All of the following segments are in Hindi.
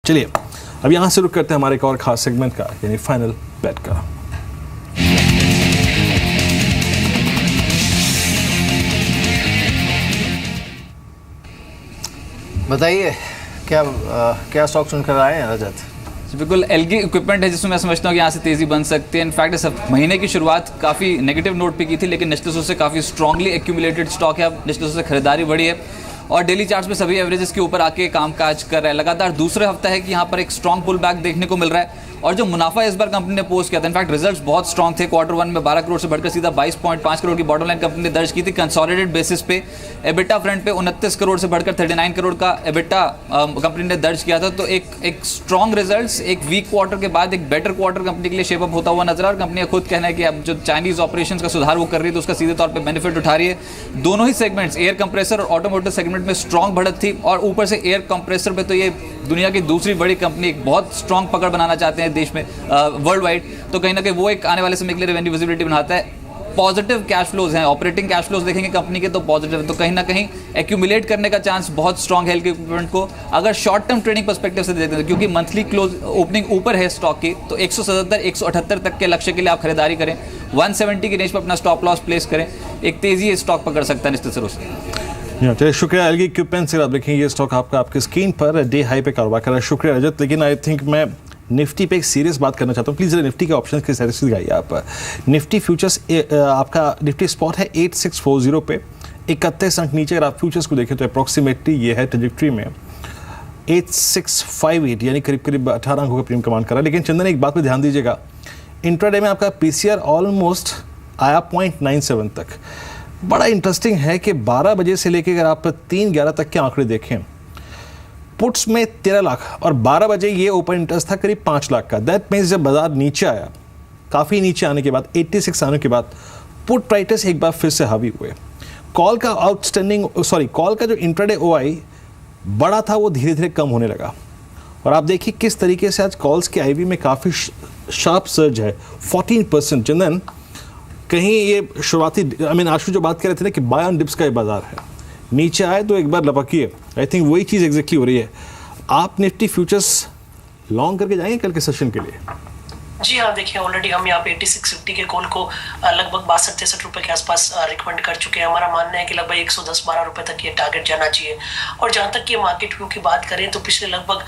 चलिए अब यहाँ से रुक करते हैं हमारे एक और खास सेगमेंट का, यानी फाइनल बेट का। बताइए क्या स्टॉक चुनकर आए हैं रजत? बिल्कुल एलगी इक्विपमेंट है जिसमें मैं समझता हूँ कि यहाँ से तेजी बन सकती है। इनफैक्ट इस महीने की शुरुआत काफ़ी नेगेटिव नोट पे की थी, लेकिन नेस्ले से काफ़ी स्ट्रांगली एक्यूमुलेटेड स्टॉक है। अब नेस्ले से खरीदारी बढ़ी है और डेली चार्ट्स में सभी एवरेजेस के ऊपर आके कामकाज कर रहा है। लगातार दूसरे हफ्ता है कि यहाँ पर एक स्ट्रांग पुल बैक देखने को मिल रहा है। और जो मुनाफा इस बार कंपनी ने पोस्ट किया था, इनफैक्ट रिजल्ट्स बहुत स्ट्रांग थे। क्वार्टर 1 में 12 करोड़ से बढ़कर सीधा 22.5 करोड़ की बॉटम लाइन कंपनी ने दर्ज की थी। कंसोलिडेटेड बेसिस पे एबिटा फ्रंट पे 29 करोड़ से बढ़कर 39 करोड़ का एबिटा कंपनी ने दर्ज किया था। तो एक स्ट्रांग रिजल्ट्स एक वीक क्वार्टर के बाद एक बेटर क्वार्टर कंपनी के लिए शेप अप होता हुआ नजर आ रहा है। कंपनी का खुद कहना है कि अब जो चाइनीज ऑपरेशंस का सुधार वो कर रही है तो उसका सीधे तौर पर बेनिफिट उठा रही है। दोनों ही सेगमेंट्स, एयर कंप्रेसर और ऑटोमोटिव सेगमेंट में स्ट्रांग बढ़त थी और ऊपर से एयर कंप्रेसर पे तो ये दुनिया की दूसरी बड़ी कंपनी एक बहुत स्ट्रांग पकड़ बनाना चाहते हैं देश में वर्ल्ड वाइड। तो कहीं ना कहीं वो एक आने वाले समय के लिए रेवेन्यू विजिबिलिटी बनाता है। पॉजिटिव कैश फ्लोज हैं, ऑपरेटिंग कैश फ्लोज देखेंगे कंपनी के तो पॉजिटिव है। तो कहीं ना कहीं एक्यूमुलेट करने का चांस बहुत स्ट्रांग है एलगी इक्विपमेंट को अगर शॉर्ट टर्म ट्रेडिंग पर्सपेक्टिव से देखते हैं, क्योंकि मंथली क्लोज ओपनिंग ऊपर है स्टॉक की। तो 177 178 तक के लक्ष्य के लिए आप खरीदारी करें, 170 की रेंज पर अपना स्टॉप लॉस प्लेस करें। एक तेजी स्टॉक पकड़ सकता है निश्चित से उससे। चलिए शुक्रिया एलगी इक्विपमेंट से। आप देखेंगे ये स्टॉक आपका आपकी स्क्रीन पर डे हाई पे कारोबार कर रहा है। शुक्रिया रजत। लेकिन आई थिंक मैं निफ्टी पे एक सीरियस बात करना चाहता हूँ। प्लीज़ निफ्टी के ऑप्शन की स्टेटस दिखाइए आप। निफ्टी फ्यूचर्स आपका निफ्टी स्पॉट है 8640 पे, 31 अंक नीचे। अगर आप फ्यूचर्स को देखें तो अप्रॉक्सीमेटली ये है ट्रेजेक्ट्री में 8658, यानी करीब करीब 18 अंकों का प्रीमियम कमांड कर रहा है। लेकिन चंदन एक बात पे ध्यान दीजिएगा, इंट्राडे में आपका पीसीआर ऑलमोस्ट आया 0.97 तक। बड़ा इंटरेस्टिंग है कि 12 बजे से लेकर अगर आप 3:11 तक के आंकड़े देखें, पुट्स में 13 लाख और 12 बजे ये ओपन इंटरेस्ट था करीब 5 लाख का। दैट मीन्स जब बाजार नीचे आया, काफ़ी नीचे आने के बाद 86 आने के बाद पुट प्राइसेस एक बार फिर से हावी हुए। कॉल का कॉल का जो इंट्राडे ओआई बड़ा था वो धीरे धीरे कम होने लगा। और आप देखिए किस तरीके से आज कॉल्स के आईवी में काफ़ी शार्प सर्ज है, 14%। चंदन कहीं ये शुरुआती आशु जो बात कर रहे थे ना कि बाय ऑन डिप्स का ये बाजार है, नीचे आए तो एक बार लपकिए। आई थिंक वही चीज़ एग्जैक्टली हो रही है। आप निफ्टी फ्यूचर्स लॉन्ग करके जाएंगे कल के सेशन के लिए? जी हाँ, देखिए ऑलरेडी हम यहाँ पे 8650 के कॉल को लगभग 62-63 रुपए के आसपास रिकमेंड कर चुके हैं। हमारा मानना है कि लगभग 110-12 रुपए तक ये टारगेट जाना चाहिए। और जहाँ तक ये मार्केट व्यू की बात करें तो पिछले लगभग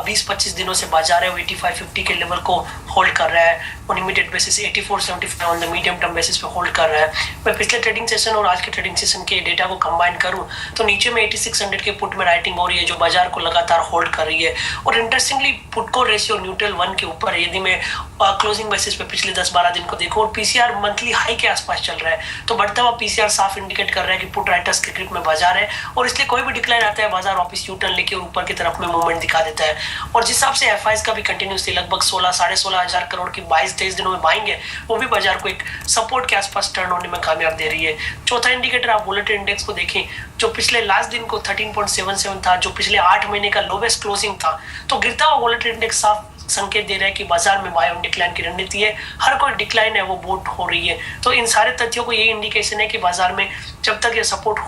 20-25 दिनों से बाजार है वो 8550 के लेवल को होल्ड कर रहा है। On immediate basis 8475 on the medium term basis पे होल्ड कर रहा है। मैं पिछले ट्रेडिंग सेशन और आज के ट्रेडिंग सेशन के डेटा को कंबाइन करूँ तो नीचे में 8600 के पुट में राइटिंग हो रही है जो बाजार को लगातार होल्ड कर रही है। और इंटरेस्टिंगली पुट को रेशियो न्यूट्रल 1 के ऊपर, यदि मैं क्लोजिंग बेसिस पे पिछले 10-12 दिन को देखो और पीसीआर मंथली हाई के आसपास चल रहा है, तो बढ़ता हुआ पीसीआर साफ इंडिकेट कर रहा है कि पुट राइटर्स के ग्रिप में बाजार है और इसलिए कोई भी डिक्लाइन आता है बाजार वापस यू टर्न लेके ऊपर की तरफ में मूवमेंट दिखा देता है। और जिस हिसाब से एफआईज का भी कंटिन्यूसली लगभग 16-16.5 हजार करोड़ की 22-23 दिनों में बाइंग है, वो भी बाजार को एक सपोर्ट के आसपास टर्न होने में कामयाब दे रही है। चौथा इंडिकेटर आप वोलेटाइल इंडेक्स को देखें जो पिछले लास्ट दिन को 13.77 था, जो पिछले 8 महीने का लोवेस्ट क्लोजिंग था। तो गिरता हुआ वोलेटाइल इंडेक्स साफ संकेत दे रहा है कि बाजार में बाय ऑन डिक्लाइन की रणनीति है। हर कोई डिक्लाइन है वो बोट हो रही है। तो इन सारे तथ्यों को यही इंडिकेशन है कि बाजार में जब तक ये सपोर्ट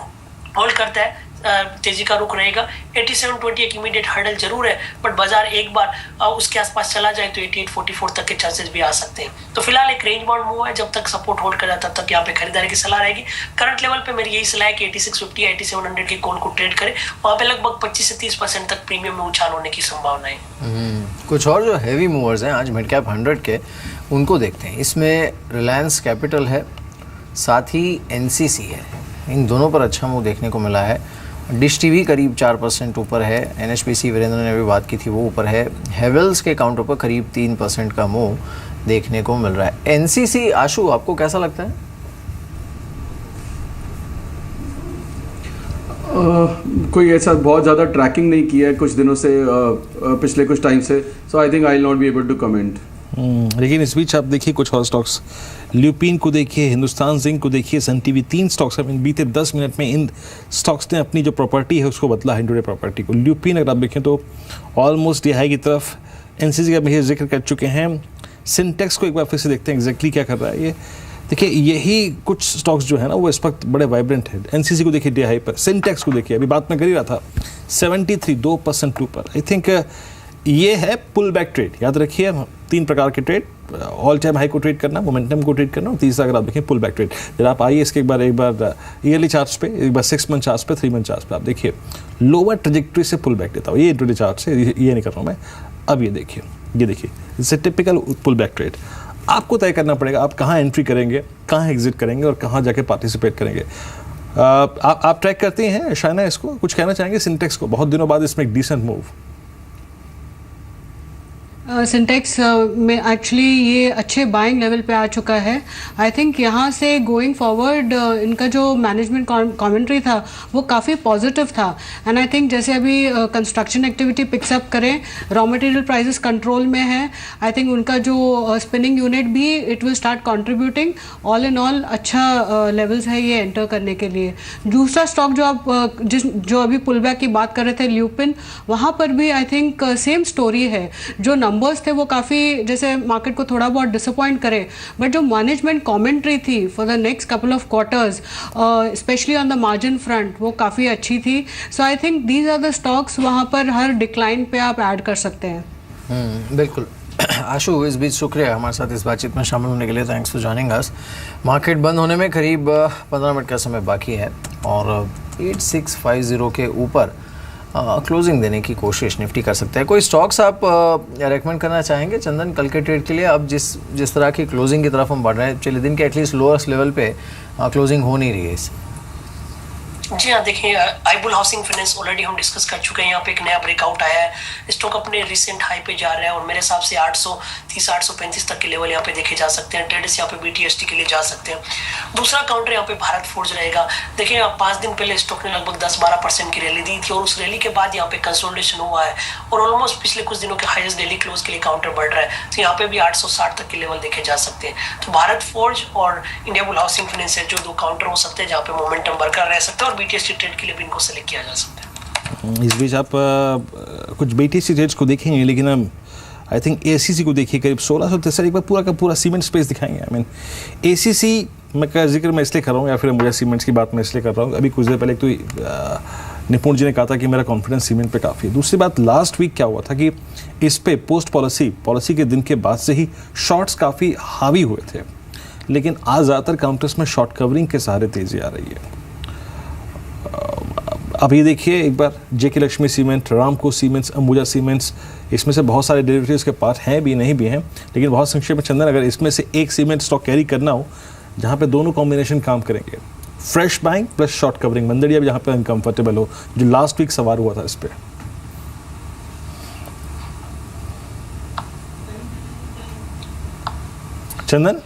होल्ड करता है तेजी का रुख रहेगा। 8720 एक इमीडिएट हर्डल जरूर है, बट बाजार एक बार उसके आसपास चला जाए तो 8844 तक के चांसेस भी आ सकते हैं। तो फिलहाल एक रेंज बाउंड मूव है, जब तक सपोर्ट होल्ड कर जाता तब तक यहाँ पे खरीदारी की सलाह रहेगी। करंट लेवल पे मेरी यही सलाह है कि 8650 8700 के कॉल को ट्रेड करें, वहाँ पे लगभग 25 से 30% तक प्रीमियम में उछाल होने की संभावना है। कुछ और जो हैवी मूवर्स हैं आज मिड कैप 100 के, उनको देखते हैं। इसमें रिलायंस कैपिटल है, साथ ही एनसीसी है। इन दोनों पर अच्छा मूव देखने को मिला है। डिश टीवी करीब 4% ऊपर है। एनएचपीसी वीरेंद्र ने अभी बात की थी वो ऊपर है। हेवेल्स के काउंटर पर करीब 3% का मूव देखने को मिल रहा है। एनसीसी आशु आपको कैसा लगता है? कोई ऐसा बहुत ज़्यादा ट्रैकिंग नहीं किया है कुछ दिनों से, पिछले कुछ टाइम से, so I think I will not be able to comment. लेकिन इस बीच आप देखिए कुछ और स्टॉक्स, ल्यूपिन को देखिए, हिंदुस्तान जिंक को देखिए, सन टीवी, 3 स्टॉक्स हैं। बीते 10 मिनट में इन स्टॉक्स ने अपनी जो प्रॉपर्टी है उसको बदला है, इंटरडे प्रॉपर्टी को। ल्यूपिन अगर आप देखें तो ऑलमोस्ट ये हाई की तरफ, एनसीसी का भी जिक्र कर चुके हैं। सिंटेक्स को एक बार फिर से देखते हैं एग्जैक्टली क्या कर रहा है ये। देखिए यही कुछ स्टॉक्स जो है ना वो इस वक्त बड़े वाइब्रेंट है। एनसीसी को देखिए डे हाई पर, सिंटेक्स को देखिए अभी बात में कर ही रहा था 73 2% ऊपर। आई थिंक ये है पुल बैक ट्रेड। याद रखिए 3 प्रकार के ट्रेड, ऑल टाइम हाई को ट्रेड करना, मोमेंटम को ट्रेड करना, और तीसरा अगर आप देखें पुल बैक ट्रेड। जब आप आइए इसके एक बार ईयरली चार्ट्स पे, एक बार 6 मंथ चार्ट्स पे, 3 मंथ चार्ट्स पे आप देखिए लोअर ट्रेजेक्ट्री से पुल बैक देता हूँ। ये इंट्राडे चार्ट से ये नहीं कर रहा हूँ मैं। अब ये देखिए इससे टिपिकल पुल बैक ट्रेड। आपको तय करना पड़ेगा आप कहाँ एंट्री करेंगे, कहाँ एग्जिट करेंगे और कहाँ जाके पार्टिसिपेट करेंगे। आप ट्रैक करते हैं शायना, इसको कुछ कहना चाहेंगे सिंटेक्स को? बहुत दिनों बाद इसमें एक डिसेंट मूव। सिंटेक्स में एक्चुअली ये अच्छे बाइंग लेवल पे आ चुका है। आई थिंक यहाँ से गोइंग फॉरवर्ड इनका जो मैनेजमेंट कमेंट्री था वो काफ़ी पॉजिटिव था। एंड आई थिंक जैसे अभी कंस्ट्रक्शन एक्टिविटी पिक्सअप करें, रॉ मटेरियल प्राइसेस कंट्रोल में है, आई थिंक उनका जो स्पिनिंग यूनिट भी it will start contributing. All in all अच्छा लेवल्स है ये एंटर करने के लिए। दूसरा स्टॉक जो आप जो अभी पुल बैक की बात कर रहे थे, ल्यूपिन, वहाँ पर भी आई थिंक सेम स्टोरी है। जो नंबर्स थे वो काफ़ी जैसे मार्केट को थोड़ा बहुत डिसअपॉइंट करे, बट जो मैनेजमेंट कमेंट्री थी for the next couple of quarters specially on the margin front वो काफ़ी अच्छी थी। So I think these are the stocks वहाँ पर हर डिक्लाइन पे आप ऐड कर सकते हैं। बिल्कुल। आशु, इस बीच शुक्रिया हमारे साथ इस बातचीत में शामिल होने के लिए। Thanks for joining us. Market बंद होने में करीब 15 मिनट का समय बाकी है और 8650 के ऊपर क्लोजिंग देने की कोशिश निफ्टी कर सकता है। कोई स्टॉक्स आप रेकमेंड करना चाहेंगे चंदन कल के ट्रेड के लिए? अब जिस तरह की क्लोजिंग की तरफ हम बढ़ रहे हैं, चलिए दिन के एटलीस्ट लोअर्स लेवल पे क्लोजिंग हो नहीं रही है इससे। जी हाँ, देखिए आईबुल हाउसिंग फाइनेंस ऑलरेडी हम डिस्कस कर चुके हैं। यहाँ पे एक नया ब्रेकआउट आया है, स्टॉक अपने रिसेंट हाई पे जा रहा है और मेरे हिसाब से 830 835 तक के लेवल यहाँ पे देखे जा सकते हैं। ट्रेडर्स यहाँ पे BTST के लिए जा सकते हैं। दूसरा काउंटर यहाँ पे भारत फोर्ज रहेगा। देखिए 5 दिन पहले स्टॉक ने लगभग 10-12% की रैली दी थी और उस रैली के बाद यहाँ पे कंसोलिडेशन हुआ है और ऑलमोस्ट पिछले कुछ दिनों के हाईएस्ट डेली क्लोज के लिए काउंटर बढ़ रहा है। तो यहाँ पे भी 860 तक के लेवल देखे जा सकते हैं। तो भारत फोर्ज और इंडियाबुल हाउसिंग फाइनेंस है जो 2 काउंटर हो सकते हैं जहाँ पे मोमेंटम बरकरार रह सकता है और BTST ट्रेड के लिए भी इनको सेलेक्ट किया जा सकता है। इस बीच आप कुछ BTC ट्रेड्स को देखेंगे, लेकिन हम आई थिंक ACC को देखिए करीब 1600 एक बार पूरा का पूरा सीमेंट स्पेस दिखाएंगे। आई मीन ACC मैं का जिक्र मैं इसलिए कर रहा हूँ या फिर मुझे सीमेंट्स की बात मैं इसलिए कर रहा हूँ, अभी कुछ देर पहले तो निपुण जी ने कहा था कि मेरा कॉन्फिडेंस सीमेंट पे काफ़ी है। दूसरी बात, लास्ट वीक क्या हुआ था कि इस पे पोस्ट पॉलिसी के दिन के बाद से ही शॉर्ट्स काफ़ी हावी हुए थे, लेकिन आज ज़्यादातर काउंटर्स में शॉर्ट कवरिंग के सहारे तेज़ी आ रही है। अब ये देखिए एक बार JK लक्ष्मी सीमेंट, रामको सीमेंट्स, अंबुजा सीमेंट्स, इसमें से बहुत सारे डेरिवेटिव्स के पार्ट हैं भी नहीं भी हैं, लेकिन बहुत संक्षेप में चंदन अगर इसमें से एक सीमेंट स्टॉक कैरी करना हो जहाँ पे दोनों कॉम्बिनेशन काम करेंगे, fresh buying plus short covering, मंदड़िया भी जहाँ पे अनकम्फर्टेबल हो, जो लास्ट वीक सवार हुआ था इस पर। चंदन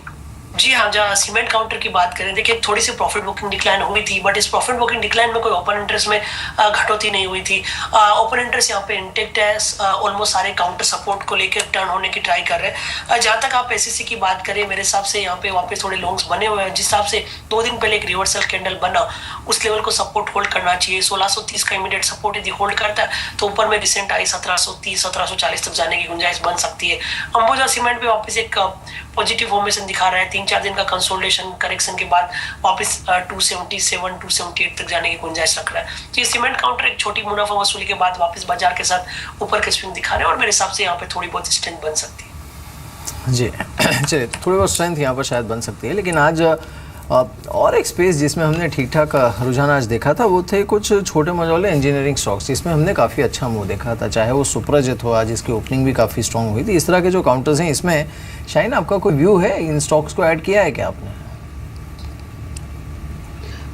जी हाँ, जहाँ सीमेंट काउंटर की बात करें, देखिए थोड़ी सी प्रॉफिट बुकिंग डिक्लाइन हुई थी, बट इस प्रॉफिट बुकिंग डिक्लाइन में कोई ओपन इंटरेस्ट में घटोती नहीं हुई थी। ओपन इंटरेस्ट यहाँ पे इंटेक्ट है। ऑलमोस्ट सारे काउंटर सपोर्ट को लेकर टर्न होने की ट्राई कर रहे हैं। जहाँ तक आप SEC की बात करें, मेरे हिसाब से यहाँ पे वापस थोड़े लॉन्ग्स बने हुए हैं। जिस हिसाब से 2 दिन पहले एक रिवर्सल कैंडल बना, उस लेवल को सपोर्ट होल्ड करना चाहिए। 1630 का इमीडिएट सपोर्ट यदि होल्ड करता है तो ऊपर में रिसेंट आई 1730 1740 तक जाने की गुंजाइश बन सकती है। अंबुजा सीमेंट भी वापस एक पॉजिटिव फॉर्मेशन दिखा रहा है। 3-4 दिन का कंसोलिडेशन करेक्शन के बाद वापस 277 278 तक जाने की गुंजाइश रख रहा है। तो ये सीमेंट काउंटर एक छोटी मुनाफा वसूली के बाद वापस बाजार के साथ ऊपर के स्विंग दिखा रहे हैं और मेरे हिसाब से यहाँ पे थोड़ी बहुत स्ट्रेंथ बन सकती है। जी चलिए, थोड़ी बहुत स्ट्रेंथ यहाँ पर शायद बन सकती है, लेकिन आज और एक स्पेस जिसमें हमने ठीक ठाक रुझान आज देखा था वो थे कुछ छोटे मझौले इंजीनियरिंग स्टॉक्स, जिसमें हमने काफ़ी अच्छा मुंह देखा था। चाहे वो सुप्रजित हो, आज इसकी ओपनिंग भी काफ़ी स्ट्रॉन्ग हुई थी। इस तरह के जो काउंटर्स हैं इसमें शाइन आपका कोई व्यू है? इन स्टॉक्स को ऐड किया है क्या आपने?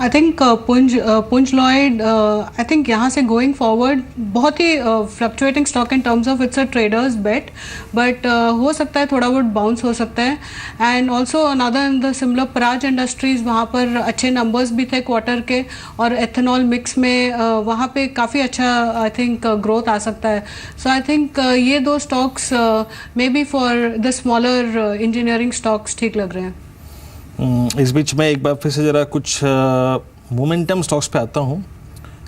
I think Punj Lloyd I think यहाँ से गोइंग फॉरवर्ड बहुत ही fluctuating stock in terms of it's a trader's bet, but हो सकता है थोड़ा बहुत बाउंस हो सकता है। And also another in the similar Praj industries, वहाँ पर अच्छे नंबर्स भी थे क्वार्टर के और एथेनॉल मिक्स में वहाँ पे काफ़ी अच्छा आई थिंक ग्रोथ आ सकता है। सो आई थिंक ये 2 stocks may be for the smaller engineering stocks ठीक लग रहे हैं। इस बीच में एक बार फिर से ज़रा कुछ मोमेंटम स्टॉक्स पे आता हूँ,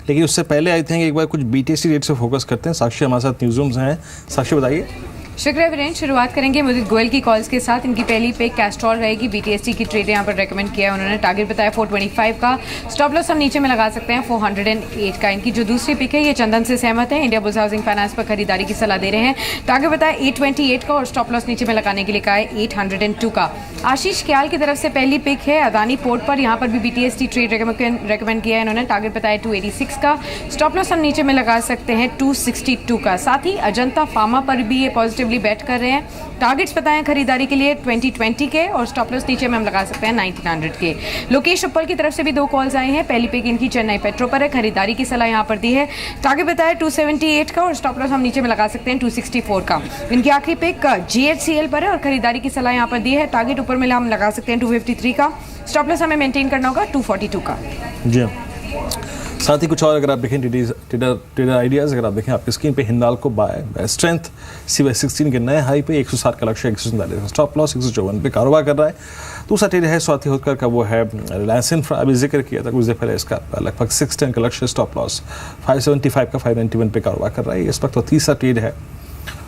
लेकिन उससे पहले आई थिंक एक बार कुछ BTC रेट से फोकस करते हैं। साक्षी हमारे साथ न्यूज़ रूम से हैं। साक्षी बताइए। शुक्रिया वीरेंद्र। शुरुआत करेंगे मुदित गोयल की कॉल्स के साथ। इनकी पहली पिक कैस्ट्रॉल रहेगी। BTST की ट्रेड यहाँ पर रेकमेंड किया है उन्होंने। टारगेट बताया 425 का। स्टॉप लॉस हम नीचे में लगा सकते हैं 408 का। इनकी जो दूसरी पिक है ये चंदन से सहमत है। इंडिया बुल्स हाउसिंग फाइनेंस पर खरीदारी की सलाह दे रहे हैं। टारगेट बताया 828 का और स्टॉप लॉस नीचे में लगाने के लिए कहा है 802 का। आशीष क्याल की तरफ से पहली पिक है अदानी पोर्ट पर। यहाँ पर भी BTST ट्रेड रेकमेंड किया है इन्होंने। टारगेट बताया 286 का। स्टॉप लॉस हम नीचे में लगा सकते हैं 262 का। साथ ही अजंता फार्मा पर भी ये पॉजिटिवली बेट कर रहे हैं। टारगेट्स बताएं खरीदारी के लिए 2020 के और स्टॉप लॉस नीचे में हम लगा सकते हैं 1900 के। लोकेश उप्पल की तरफ से भी 2 कॉल्स आए हैं। पहली पिक इनकी चेन्नई पेट्रो पर है। खरीदारी की सलाह यहाँ पर दी है। टारगेट बताया 278 का और स्टॉप लॉस हम नीचे में लगा सकते हैं 264 का। इनकी आखिरी पिक GHCL पर है और खरीदारी की सलाह यहाँ पर दी है। टारगेट ऊपर में हम लगा सकते हैं 253 का। स्टॉप लॉस हमें मेंटेन करना होगा 242 का। जी साथ ही कुछ और अगर आप देखें ट्रेडर आइडियाज़ अगर आप देखें आपकी स्क्रीन पे हिंदाल्को बाय स्ट्रेंथ CY16 के नए हाई पे 160 का लक्ष्य 147 स्टॉप लॉस 154 पे कारोबार कर रहा है। दूसरा ट्रेड है स्वाति होकर का वो है रिलायंस इंफ्रा। अभी जिक्र किया था कुछ देर पहले इसका लगभग 610 का लक्ष्य स्टॉप लॉस 575 का 591 पे कारोबार कर रहा है इस वक्त। तो तीसरा ट्रेड है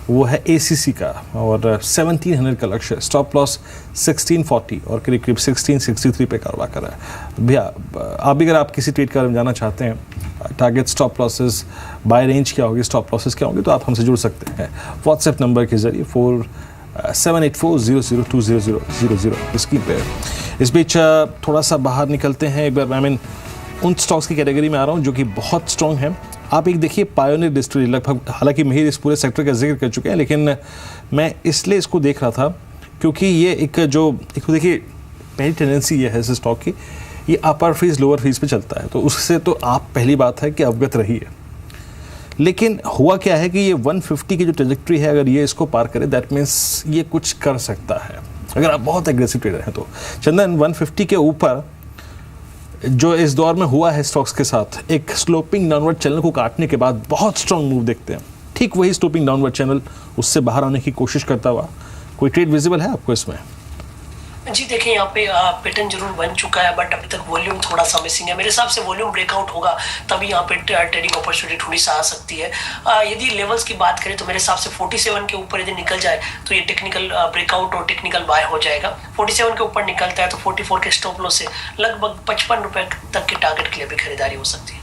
वो है ACC का और 1700 का लक्ष्य स्टॉप लॉस 1640 और करीब करीब 1663 पे कारोबार कर रहा है। भैया आप भी अगर आप किसी ट्रेड के बारे में जानना चाहते हैं target stop losses buy range क्या होगी स्टॉप लॉसेस क्या होंगे तो आप हमसे जुड़ सकते हैं व्हाट्सएप नंबर के जरिए 4784002000 स्क्रीन पे। इस बीच थोड़ा सा बाहर निकलते हैं एक बार। उन स्टॉक्स की कैटेगरी में आ रहा हूँ जो कि बहुत स्ट्रॉन्ग है। आप एक देखिए पायोनियर डिस्टिलरी लगभग हालांकि महिर इस पूरे सेक्टर का जिक्र कर चुके हैं लेकिन मैं इसलिए इसको देख रहा था क्योंकि ये एक देखिए पहली टेंडेंसी ये है इस स्टॉक की ये अपर फीस लोअर फीस पे चलता है तो उससे तो आप पहली बात है कि अवगत रही है। लेकिन हुआ क्या है कि ये 150 की जो ट्रेजेक्ट्री है अगर ये इसको पार करे दैट मीन्स ये कुछ कर सकता है अगर आप बहुत एग्रेसिव ट्रेडर हैं तो। चंदन 150 के ऊपर जो इस दौर में हुआ है स्टॉक्स के साथ एक स्लोपिंग डाउनवर्ड चैनल को काटने के बाद बहुत स्ट्रांग मूव देखते हैं। ठीक वही स्लोपिंग डाउनवर्ड चैनल उससे बाहर आने की कोशिश करता हुआ कोई ट्रेड विजिबल है आपको इसमें? जी देखिए यहाँ पे पैटर्न जरूर बन चुका है बट अभी तक वॉल्यूम थोड़ा सा मिसिंग है। मेरे हिसाब से वॉल्यूम ब्रेकआउट होगा तभी यहाँ पे ट्रेडिंग अपॉर्चुनिटी थोड़ी सा आ सकती है। यदि लेवल्स की बात करें तो मेरे हिसाब से 47 के ऊपर यदि निकल जाए तो ये टेक्निकल ब्रेकआउट और टेक्निकल बाय हो जाएगा। 47 के ऊपर निकलता है तो 44 के स्टॉप लॉस से लगभग 55 रुपए तक के टारगेट के लिए भी खरीदारी हो सकती है।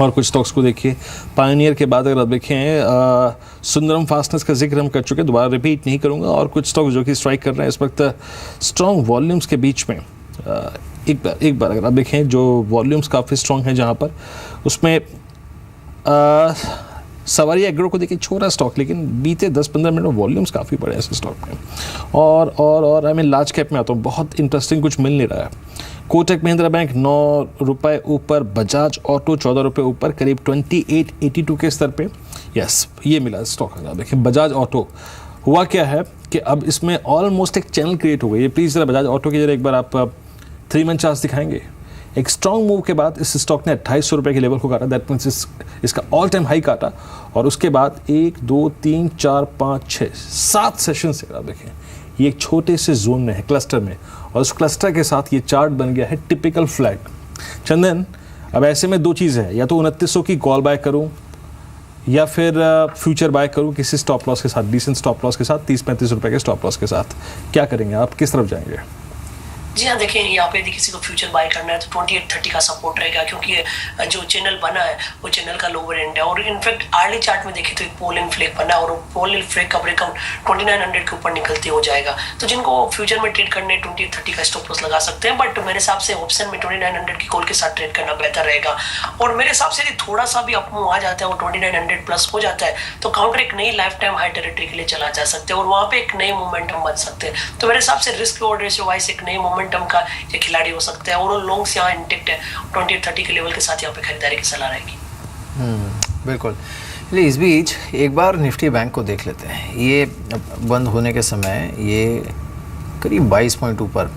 और कुछ स्टॉक्स को देखिए पायनियर के बाद अगर आप देखें सुंदरम फास्टनेस का जिक्र हम कर चुके हैं दोबारा रिपीट नहीं करूंगा। और कुछ स्टॉक्स जो कि स्ट्राइक कर रहे हैं इस वक्त स्ट्रॉन्ग वॉल्यूम्स के बीच में एक बार अगर आप देखें जो वॉल्यूम्स काफ़ी स्ट्रॉन्ग हैं जहां पर उसमें सवारी एग्रो को देखिए छोटा स्टॉक लेकिन बीते 10-15 मिनट में वॉल्यूम्स काफ़ी बड़े हैं इस स्टॉक में। और लार्ज कैप में आता हूँ बहुत इंटरेस्टिंग कुछ मिल नहीं रहा है। कोटक महिंद्रा बैंक 9 रुपये ऊपर, बजाज ऑटो 14 रुपये ऊपर करीब 2882 के स्तर पे यस ये मिला स्टॉक। देखिए बजाज ऑटो हुआ क्या है कि अब इसमें ऑलमोस्ट एक चैनल क्रिएट हो गई है। प्लीज़ ज़रा बजाज ऑटो की जरा एक बार आप 3 मंथ चार्ट दिखाएंगे। एक स्ट्रॉन्ग मूव के बाद इस स्टॉक ने 2800 रुपये के लेवल को काटा दैट मीन्स इसका ऑल टाइम हाई काटा और उसके बाद 1 2 3 4 5 6 7 सेशन से आप देखें ये एक छोटे से जोन में है क्लस्टर में और उस क्लस्टर के साथ ये चार्ट बन गया है टिपिकल फ्लैग। चंदन अब ऐसे में 2 चीज़ है या तो 2900 की कॉल बाय करूं या फिर फ्यूचर बाय करूं किसी स्टॉप लॉस के साथ डिसेंट स्टॉप लॉस के साथ 30-35 रुपये के स्टॉप लॉस के साथ क्या करेंगे आप किस तरफ जाएंगे? जी हाँ देखिए यहाँ पे यदि किसी को फ्यूचर बाय करना है तो 2830 का सपोर्ट रहेगा क्योंकि जो चैनल बना है वो चैनल का लोअर एंड है और इनफैक्ट आर्ली चार्ट में देखें तो एक पोल एंड फ्लेक बना है और पोल एंड फ्लेक का ब्रेकआउट 2900 के ऊपर निकलते हो जाएगा। तो जिनको फ्यूचर में ट्रेड करने 2830 का स्टॉप लॉस लगा सकते हैं बट मेरे हिसाब से ऑप्शन में 2900 की कॉल के साथ ट्रेड करना बेहतर रहेगा। और मेरे हिसाब से यदि थोड़ा सा भी अप मूव आ जाता है वो 2900 प्लस हो जाता है तो काउंटर एक नई लाइफ टाइम हाई टेरिटरी के लिए चला जा सकते हैं और वहाँ पे एक नए मोमेंटम बन सकते हैं। तो मेरे हिसाब से रिस्क रिवॉर्ड रेशियो वाइज एक नए मोमेंटम का ये खिलाड़ी हो सकता है और लॉन्ग्स यहाँ इंटेक्ट है 2830 के लेवल के साथ यहाँ पे खरीदारी की सलाह रहेगी। बिल्कुल। इस बीच एक बार निफ्टी बैंक को देख लेते हैं। ये बंद होने के समय ये करीब 22 पॉइंट ऊपर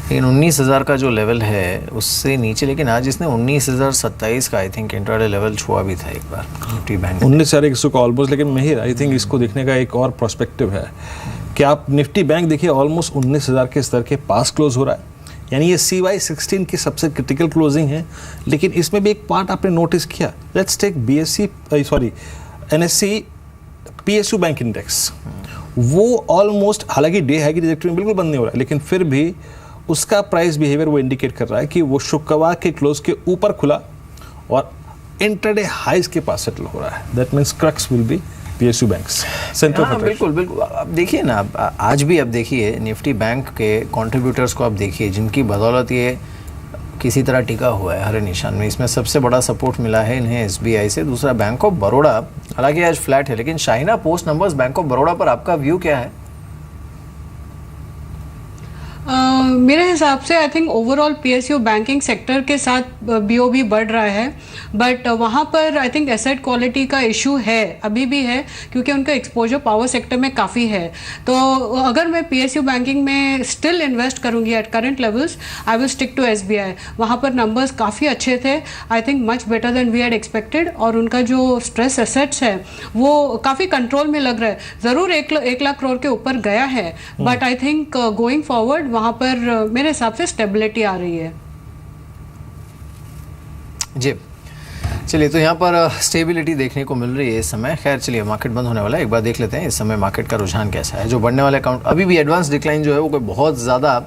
लेकिन 19,000 का जो लेवल है उससे नीचे लेकिन आज इसने 19,027 का आई थिंक इंट्राडे लेवल छुआ भी था एक बार निफ्टी बैंक 19,100 का ऑलमोस्ट। लेकिन महिर आई थिंक इसको देखने का एक और पर्सपेक्टिव है कि आप निफ्टी बैंक देखिए ऑलमोस्ट 19,000 के स्तर के पास क्लोज हो रहा है यानी ये CY16 की सबसे क्रिटिकल क्लोजिंग है। लेकिन इसमें भी एक पार्ट आपने नोटिस किया let's take NSE PSU bank index वो ऑलमोस्ट, हालांकि डे हाई की ट्रैजेक्टरी में बिल्कुल बंद नहीं हो रहा है, लेकिन फिर भी उसका प्राइस बिहेवियर वो इंडिकेट कर रहा है कि वो शुक्रवार के क्लोज के ऊपर खुला और इंटरडे हाइज के पास सेटल हो रहा है. That means crux will be PSU banks. Centre बिल्कुल बिल्कुल. अब देखिए ना, आज भी अब देखिए निफ्टी बैंक के कंट्रीब्यूटर्स को आप देखिए, जिनकी बदौलत ये किसी तरह टिका हुआ है हरे निशान में. इसमें सबसे बड़ा सपोर्ट मिला है इन्हें SBI से, दूसरा बैंक ऑफ बड़ौदा. हालांकि आज फ्लैट है, लेकिन Shahina post numbers bank of Baroda पर आपका व्यू क्या है? मेरे हिसाब से I think overall PSU banking sector के साथ BOB बढ़ रहा है, बट वहाँ पर आई थिंक एसेट क्वालिटी का इशू है, अभी भी है, क्योंकि उनका एक्सपोजर पावर सेक्टर में काफ़ी है. तो अगर मैं PSU बैंकिंग में स्टिल इन्वेस्ट करूँगी at current levels, I will stick to SBI. वहाँ पर नंबर्स काफ़ी अच्छे थे, I think much better than we had expected, और उनका जो स्ट्रेस एसेट्स है वो काफ़ी कंट्रोल में लग रहा है. ज़रूर 1 लाख करोड़ के ऊपर गया है, but I think going forward वहाँ पर मेरे हिसाब से स्टेबिलिटी आ रही है. जी चलिए, तो यहाँ पर स्टेबिलिटी देखने को मिल रही है इस समय. खैर चलिए, मार्केट बंद होने वाला है, एक बार देख लेते हैं इस समय मार्केट का रुझान कैसा है. जो बढ़ने वाले अकाउंट, अभी भी एडवांस डिक्लाइन जो है वो कोई बहुत ज़्यादा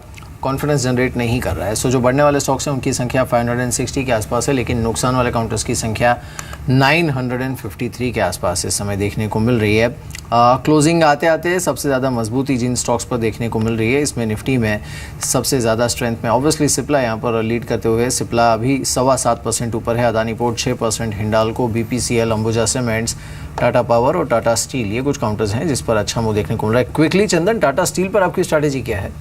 कॉन्फिडेंस जनरेट नहीं कर रहा है. सो जो बढ़ने वाले स्टॉक्स हैं उनकी संख्या 560 के आसपास है, लेकिन नुकसान वाले काउंटर्स की संख्या 953 के आसपास इस समय देखने को मिल रही है. क्लोजिंग आते आते सबसे ज़्यादा मजबूती जिन स्टॉक्स पर देखने को मिल रही है, इसमें निफ्टी में सबसे ज़्यादा स्ट्रेंथ में ऑब्वियसली सिप्ला यहाँ पर लीड करते हुए. सिप्ला अभी 7.25% ऊपर है, Adani port 6%, Hindalco, BPCL, Ambuja cements, Tata power और टाटा स्टील, ये कुछ काउंटर्स हैं जिस पर अच्छा मूव देखने को मिल रहा है. क्विकली चंदन, टाटा स्टील पर आपकी स्ट्रैटेजी क्या है?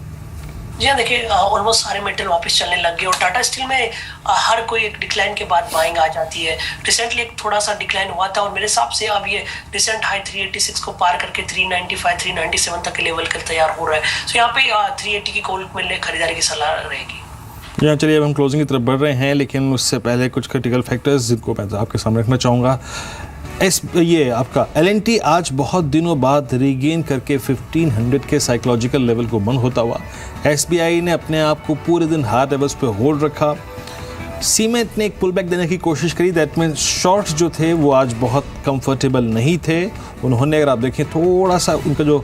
जी हाँ, देखिए ऑलमोस्ट सारे मेटल वापस चलने लग गए और टाटा स्टील में हर कोई एक डिक्लाइन के बाद बाइंग आ जाती है. रिसेंटली एक थोड़ा सा डिक्लाइन हुआ था और मेरे हिसाब से अब ये रिसेंट हाई 386 को पार करके 395 397 तक के लेवल कर तैयार हो रहा है. तो यहाँ पे 380 की कॉल में खरीदारी की सलाह रहेगी. यहाँ चलिए, अब हम क्लोजिंग की तरफ बढ़ रहे हैं, लेकिन उससे पहले कुछ क्रिटिकल फैक्टर्स जिनको मैं आपके सामने रखना चाहूँगा. ये आपका L&T आज बहुत दिनों बाद रीगेन करके 1500 के साइकोलॉजिकल लेवल को बंद होता हुआ. SBI ने अपने आप को पूरे दिन हाई लेवल्स पे होल्ड रखा. सीमेंट ने एक पुल बैक देने की कोशिश करी, दैट मीन शॉर्ट्स जो थे वो आज बहुत कंफर्टेबल नहीं थे. उन्होंने, अगर आप देखें, थोड़ा सा उनका जो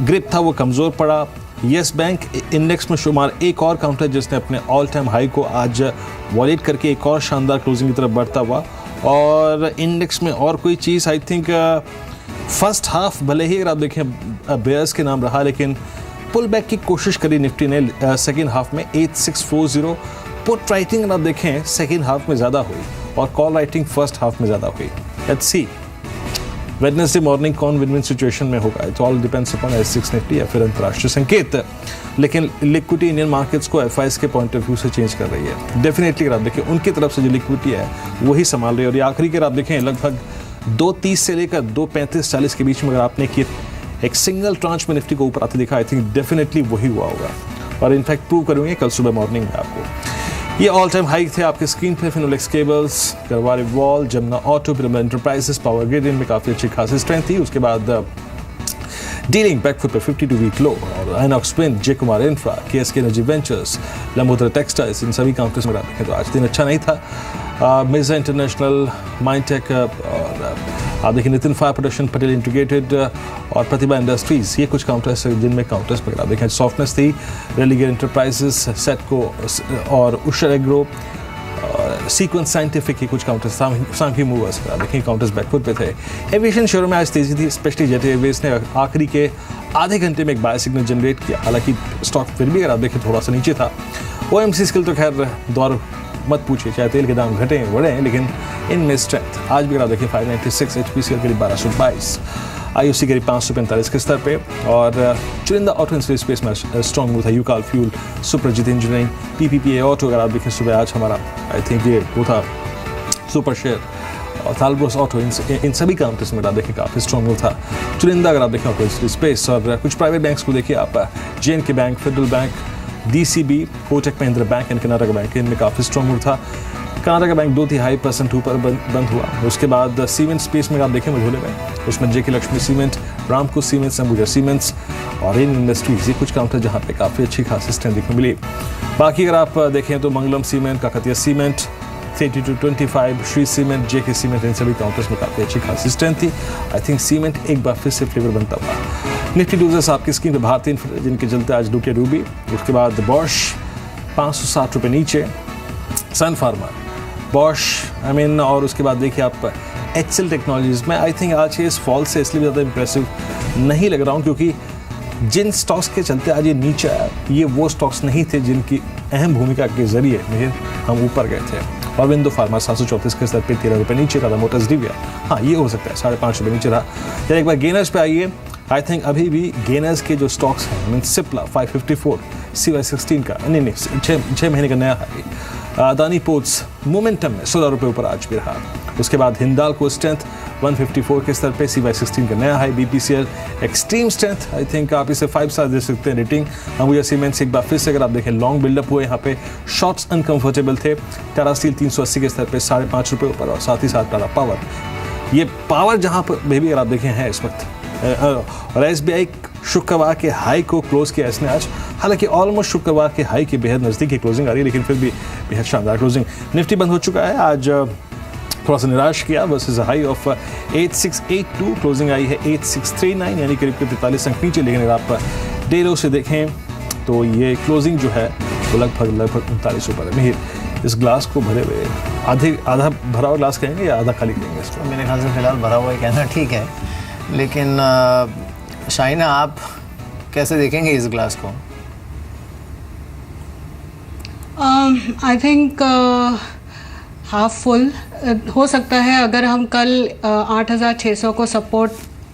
ग्रिप था वो कमज़ोर पड़ा. येस बैंक इंडेक्स में शुमार एक और काउंटर जिसने अपने ऑल टाइम हाई को आज वॉलेट करके एक और शानदार क्लोजिंग की तरफ बढ़ता हुआ. और इंडेक्स में और कोई चीज़, आई थिंक फर्स्ट हाफ भले ही अगर आप देखें बेयर्स के नाम रहा, लेकिन पुल बैक की कोशिश करी निफ्टी ने सेकेंड हाफ में 8640. पुट राइटिंग अगर आप देखें सेकेंड हाफ में ज़्यादा हुई और कॉल राइटिंग फर्स्ट हाफ में ज़्यादा हुई. लेट्स सी वेडनेसडे मॉर्निंग कौन विन विन सिचुएशन में होगा. It all depends upon S6 Nifty या फिर अंतर्राष्ट्रीय संकेत. लेकिन लिक्विडिटी इंडियन मार्केट्स को FIs के पॉइंट ऑफ व्यू से चेंज कर रही है. डेफिनेटली अगर आप देखें उनकी तरफ से जो लिक्विडिटी है वही संभाल रही है. और ये आखिरी के अगर आप देखें लगभग 2.30 से लेकर 2.35-40 के बीच में अगर आपने कि एक सिंगल ट्रांच में निफ्टी को ऊपर आते देखा, आई थिंक डेफिनेटली वही हुआ होगा. और इनफैक्ट प्रूव करेंगे कल सुबह मॉर्निंग में आपको. ये ऑल टाइम हाई थे आपके स्क्रीन पे. Finolex cables, Garware wall, Jamuna auto, pyramid enterprises, power grid, इनमें काफ़ी अच्छी खासी स्ट्रेंथ थी. उसके बाद डीलिंग बैकफुट पे 52 वीक लो. और Inox wind, J Kumar infra, KSK energy ventures, Lambodhara textiles, इन सभी काउंटर्स में देखें तो आज दिन अच्छा नहीं था. मिर्जा इंटरनेशनल, माइंडटेक, आप देखिए Nitin fire production, Patel integrated और प्रतिभा इंडस्ट्रीज, ये कुछ काउंटर्स हैं जिनमें काउंटर्स पर आप देखें सॉफ्टनेस थी. रेलिगेयर इंटरप्राइजेस, सेटको और उशर एग्रो, सीक्वेंस साइंटिफिक के कुछ काउंटर्स, सांघी मूवर्स आप देखें काउंटर्स बैकफुट पे थे. एविएशन शेयरों में आज तेजी थी, स्पेशली जेट एयरवेज ने आखिरी के आधे घंटे में एक बाय सिग्नल जनरेट किया. हालांकि स्टॉक फिर भी अगर आप देखें थोड़ा सा नीचे था. OMC स्किल तो खैर दौर मत पूछिए, चाहे तेल के दाम घटे हैं बढ़े हैं, लेकिन इनमें स्ट्रेंथ आज भी अगर आप देखें 596, HPCL करीब 1222, IOC करीब 545 के स्तर पे. और चुनिंदा ऑटो इंडस्ट्री स्पेस में स्ट्रॉन्ग मूव था. Ucal fuel, Suprajit engineering, PPPA auto अगर आप देखें सुबह आज हमारा आई थिंक ये वो था सुपर शेयर और थालब्रोस ऑटो, इन सभी काउंटर्स में आप देखें काफ़ी स्ट्रॉन्ग मूव था. चुनिंदा अगर आप देखें ऑटो इंडस्ट्री स्पेस. और कुछ प्राइवेट बैंक्स को देखिए आप, JNK bank, federal bank, DCB, Kotak Mahindra bank and Karnataka bank, इनमें काफ़ी स्ट्रॉन्ग मूव था. कर्नाटका बैंक 2.5% ऊपर बंद हुआ. उसके बाद सीमेंट स्पेस में आप देखें मझोले में, उसमें JK लक्ष्मी सीमेंट, रामको सीमेंट्स, अंबुजा सीमेंट्स और इन इंडस्ट्रीज, ये कुछ काउंटर जहाँ पे काफ़ी अच्छी खासी स्ट्रेंथ देखने मिली. बाकी अगर आप देखें तो Mangalam cement, Kakatiya cement, 3225, Shri cement, JK cement, इन सभी काउंटर्स में काफ़ी अच्छी खासी स्ट्रेंथ थी। आई थिंक सीमेंट एक बार फिर से फेवर बनता हुआ। निफ्टी लूजर्स आपकी स्क्रीन पे भारतीय जिनके चलते आज डूके डूबी, उसके बाद बॉश 560 रुपये नीचे, सन फार्मा, बॉश और उसके बाद देखिए आप HCL टेक्नोलॉजीज में आई थिंक आज के इस फॉल से इसलिए ज़्यादा इंप्रेसिव नहीं लग रहा हूँ क्योंकि जिन स्टॉक्स के चलते आज ये नीचे आया ये वो स्टॉक्स नहीं थे जिनकी अहम भूमिका के जरिए हम ऊपर गए थे। और विंडो फार्मा 734 के स्तर पे 13 रुपये नीचे, टाटा मोटर्स डिविया हाँ ये हो सकता है 5.5 रुपये नीचे रहा। यार एक बार गेनर्स पे आइए, आई थिंक अभी भी गेनर्स के जो स्टॉक्स हैं सिप्ला 554, CY16 का नहीं 6 महीने का नया हाई, अदानी पोर्ट्स मोमेंटम में 16 रुपये ऊपर आज भी रहा। उसके बाद हिंदाल्को स्ट्रेंथ 154 के स्तर पे, CY16 का नया high, BPCL extreme strength, I think आप इसे 5 स्टार दे सकते हैं रेटिंग। अंबुजा सीमेंट्स एक बार फिर से अगर आप देखें लॉन्ग बिल्डअप हुए, यहाँ पे शॉर्ट्स अनकंफर्टेबल थे। टाटा स्टील 380 के स्तर पे 5.5 रुपये ऊपर, और साथ ही साथ टाटा पावर, ये पावर जहाँ पर भी अगर आप देखें है इस वक्त, और SBI शुक्रवार के हाई को क्लोज किया इसने आज, हालांकि ऑलमोस्ट शुक्रवार के हाई के बेहद नज़दीक की क्लोजिंग आ रही है, लेकिन फिर भी बेहद शानदार क्लोजिंग। निफ्टी बंद हो चुका है आज, थोड़ा सा निराश किया वर्सेस हाई ऑफ 8682, क्लोजिंग आई है 8639 यानी करीब 43 अंक नीचे। लेकिन अगर आप डे लो से देखें तो ये क्लोजिंग जो है वो लगभग 39 ऊपर है। मिहिर, इस ग्लास को भरे हुए आधा भरा हुआ ग्लास कहेंगे या आधा खाली कहेंगे इसको? मेरे ख्याल से फिलहाल भरा हुआ है कहना ठीक है, लेकिन शाइना आप कैसे देखेंगे इस ग्लास को? आई थिंक हाफ फुल हो सकता है अगर हम कल 8600 को सपोर्ट,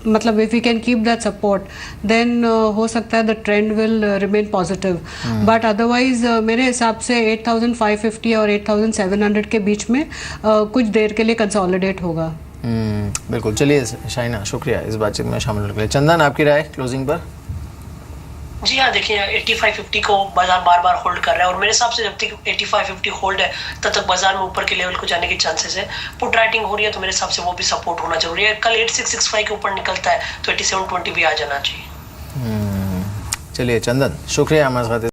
मतलब if we can keep that support then हो सकता है the trend will remain positive, but otherwise मेरे हिसाब से 8550 और 8700 के बीच में कुछ देर के लिए कंसोलिडेट होगा। बिल्कुल। चलिए शाइना, शुक्रिया इस बातचीत में शामिल होने के लिए। चंदन, आपकी राय क्लोजिंग पर? जी हाँ, देखिए 8550 को बाजार बार बार होल्ड कर रहा है और मेरे हिसाब से जब तक 8550 होल्ड है तब तक बाजार में ऊपर के लेवल को जाने के चांसेस है। पुट राइटिंग हो रही है तो मेरे हिसाब से वो भी सपोर्ट होना जरूरी है। कल 8665 के ऊपर निकलता है तो 8720 भी आ जाना चाहिए। चलिए चंदन, शुक्रिया हमारे साथ